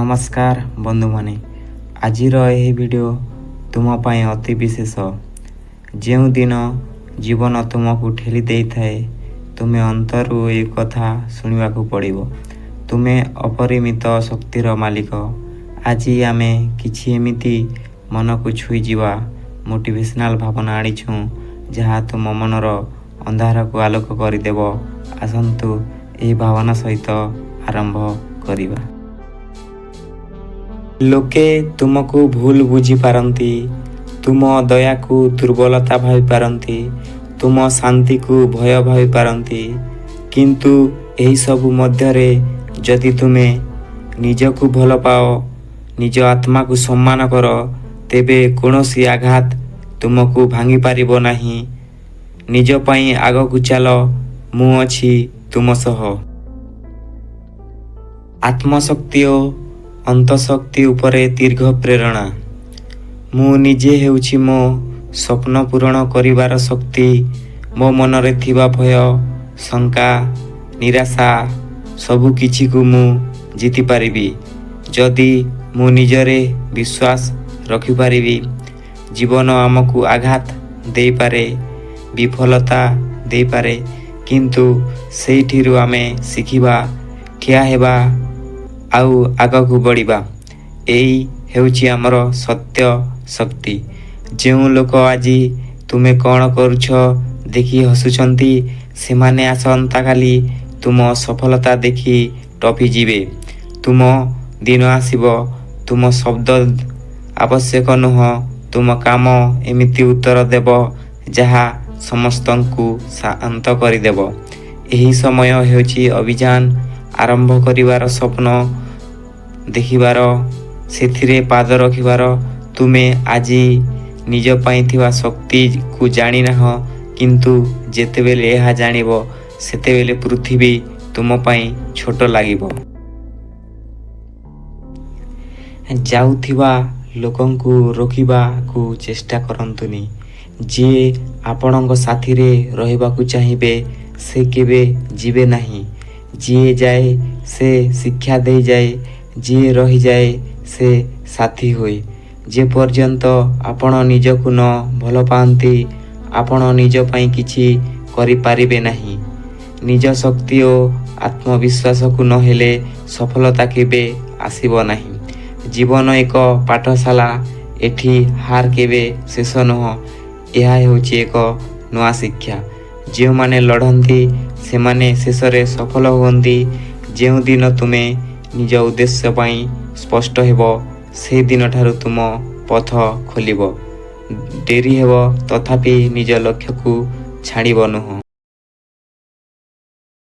नमस्कार बंधु माने आजिर यह वीडियो तुम पाए अति विशेष। जो दिन जीवन तुमको ठेली दे थाए तुम्हें अंतरु एक कथा शुणा पड़ो। तुम्हें अपरिमित शक्तिर मालिक। आज आम कि एमती मन को छुई जावा मोटिवेशनल भावना आनीछू जहाँ तुम मनर अंधार को आलोक करदेव। आसतु यह भावना सहित आरंभ करिबा। लोके तुमको भूल बुझी पारती, तुम दया को दुर्बलता भावी पारती, तुम शांति को भय भावी पारती, किंतु यही सबु मध्यरे जदि तुमे निज को भल पाओ, निज आत्मा को सम्मान कर, तेबे कौनसी आघात तुमको भांगी पारिबो नाही। निज पाई आग को चल, मु अछि तुम सह। आत्मशक्ति और अंतशक्ति उपरे दीर्घ प्रेरणा। मु निजे हेउछि मो स्वप्न पूरण करिवार शक्ति। मो मनरे थिबा भय, शंका, निराशा सबु किछि को मु जीति पारिबी जदि मु निजरे विश्वास रखि पारिबी। जीवन आमको आघात दे पारे, विफलता दे पारे, किंतु सेठिरु आमे शिखिबा, ठिया हेबा आउ आगकू बढ़िबा। एई हेउछि आमर सत्य शक्ति। जो लोक आज तुमे कौन करुछ देखि हसुछंती सेमाने आसंता काली तुम सफलता देखि टपी जीवे। तुम दिन आसीबो, तुम शब्द आवश्यक नुह, तुम काम एमिति उत्तर देव जहा समस्तंकु शांत करदेव। एही समय हेउछि अभियान आरंभ करिवार स्वप्न देखिबार, सेथिरे पाद रखिबार। तुमे आज निज पाई थिबा शक्ति को जानी नाह, किंतु जेतेबेले एहा जानिबो सेतेबेले पृथ्वी तुम पाई छोट लागिबो। जाउथिबा लोकंकु रोकिबा को चेष्टा करंतुनी। जे आपणक साथी रे रहिबाकु चाहिबे से केबे जीवे नाही। जे जाए से शिक्षा दे जाए, जे रही जाए से साथी होए। जे पर्यंत आपण निजकु न भल पाती आपण निज पाई किछि करि पारिबे नाही। निज शक्ति और आत्मविश्वास को न हेले सफलता केबे आसीबो नाही। जीवन एक पाठशाला, एठी हार केबे शेष नुह। यह हेउछि एक नुआ शिक्षा। जो माने लढ़ंती से माने शेषरे सफल हुअंती। जो दिन तुमे निज उद्देश्य पाई स्पष्ट हेबो से दिन ठारू तुम पथ खोलिबो। डेरी हेबो तथापि निज लक्ष्य को छाड़िबो नुह।